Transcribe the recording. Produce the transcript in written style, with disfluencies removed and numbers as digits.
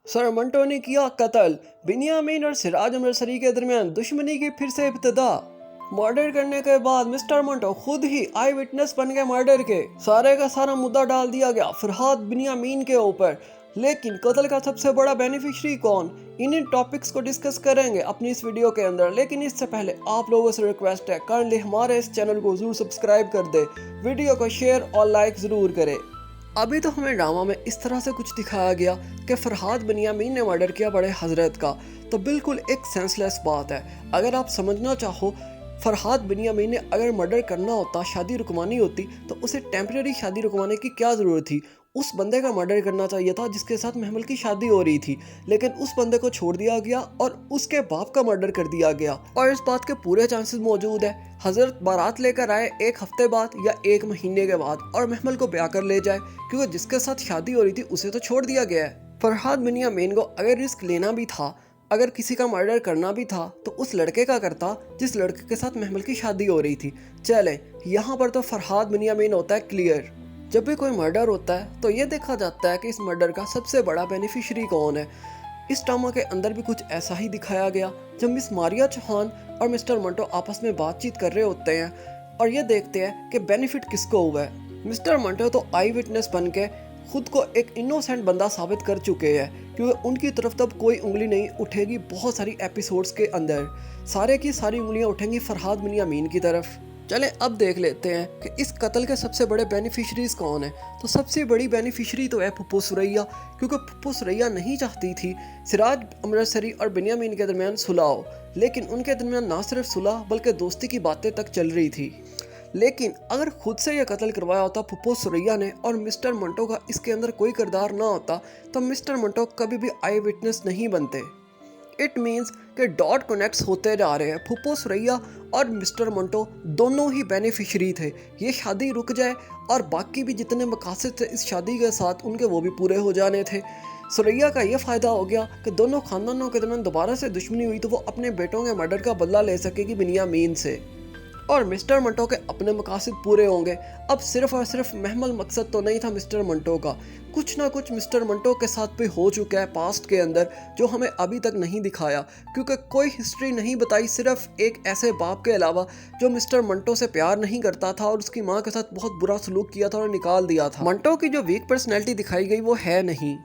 Sir Manto ने किया कत्ल। बिनियामीन और सिराज अमृतसरी के दरमियान दुश्मनी की फिर से इब्तिदा। मर्डर करने के बाद मिस्टर मंटो खुद ही आई विटनेस बन गए मर्डर के। सारे का सारा मुद्दा डाल दिया गया फरहाद बिनियामीन के ऊपर। लेकिन कत्ल का सबसे बड़ा बेनिफिशियरी कौन, इन्हीं टॉपिक्स को डिस्कस करेंगे अपनी इस वीडियो के अंदर। लेकिन इससे पहले आप लोगों से रिक्वेस्ट है, काइंडली हमारे इस चैनल को जरूर सब्सक्राइब कर दे, वीडियो को शेयर और लाइक जरूर करें। अभी तो हमें ड्रामा में इस तरह से कुछ दिखाया गया कि फरहाद बिनियामीन ने मर्डर किया बड़े हजरत का, तो बिल्कुल एक सेंसलेस बात है। अगर आप समझना चाहो, फरहाद बिनियामीन ने अगर मर्डर करना होता, शादी रुकवानी होती, तो उसे टेम्परेरी शादी रुकवाने की क्या ज़रूरत थी। उस बंदे का मर्डर करना चाहिए था जिसके साथ महमल की शादी हो रही थी, लेकिन उस बंदे को छोड़ दिया गया और उसके बाप का मर्डर कर दिया गया। और इस बात के पूरे चांसेस मौजूद है हजरत बारात लेकर आए एक हफ्ते बाद या एक महीने के बाद और महमल को ब्याह कर ले जाए, क्योंकि जिसके साथ शादी हो रही थी उसे तो छोड़ दिया गया है। फरहाद बिनियामीन को अगर रिस्क लेना भी था, अगर किसी का मर्डर करना भी था, तो उस लड़के का करता जिस लड़के के साथ महमल की शादी हो रही थी। चले यहाँ पर तो फरहाद बिनियामीन होता है क्लियर। जब भी कोई मर्डर होता है तो ये देखा जाता है कि इस मर्डर का सबसे बड़ा बेनिफिशियरी कौन है। इस ड्रामा के अंदर भी कुछ ऐसा ही दिखाया गया, जब मिस मारिया चौहान और मिस्टर मंटो आपस में बातचीत कर रहे होते हैं और ये देखते हैं कि बेनिफिट किसको हुआ है। मिस्टर मंटो तो आई विटनेस बन के खुद को एक इनोसेंट बंदा साबित कर चुके हैं, क्योंकि उनकी तरफ तब कोई उंगली नहीं उठेगी। बहुत सारी एपिसोड्स के अंदर सारे की सारी उंगलियां उठेंगी फरहाद बिनियामीन की तरफ। चले अब देख लेते हैं कि इस कत्ल के सबसे बड़े बेनिफिशरीज कौन है। तो सबसे बड़ी बेनिफिशरी तो है पुप्पो सुरैया, क्योंकि पुप्पो सुरैया नहीं चाहती थी सिराज अमृतसरी और बिनियामीन के दरमियान सुलह हो, लेकिन उनके दरमियान ना सिर्फ सुलह बल्कि दोस्ती की बातें तक चल रही थी। लेकिन अगर खुद से यह कत्ल करवाया होता पुप्पो सुरैया ने और मिस्टर मंटो का इसके अंदर कोई किरदार ना होता, तो मिस्टर मंटो कभी भी आई विटनेस नहीं बनते। इट मीन्स कि डॉट कनेक्ट्स होते जा रहे हैं। पुप्पो सुरैया और मिस्टर मंटो दोनों ही बेनिफिशरी थे। ये शादी रुक जाए और बाकी भी जितने मकासद थे इस शादी के साथ उनके, वो भी पूरे हो जाने थे। सुरैया का ये फ़ायदा हो गया कि दोनों खानदानों के दरमियान दोबारा से दुश्मनी हुई तो वो अपने बेटों के मर्डर का बदला ले सकेगी बिनियामीन से, और मिस्टर मंटो के अपने मकासद पूरे होंगे। अब सिर्फ और सिर्फ महमल मकसद तो नहीं था मिस्टर मंटो का, कुछ ना कुछ मिस्टर मंटो के साथ भी हो चुका है पास्ट के अंदर, जो हमें अभी तक नहीं दिखाया, क्योंकि कोई हिस्ट्री नहीं बताई सिर्फ एक ऐसे बाप के अलावा जो मिस्टर मंटो से प्यार नहीं करता था और उसकी माँ के साथ बहुत बुरा सलूक किया था और निकाल दिया था। मंटो की जो वीक पर्सनैलिटी दिखाई गई वो है नहीं।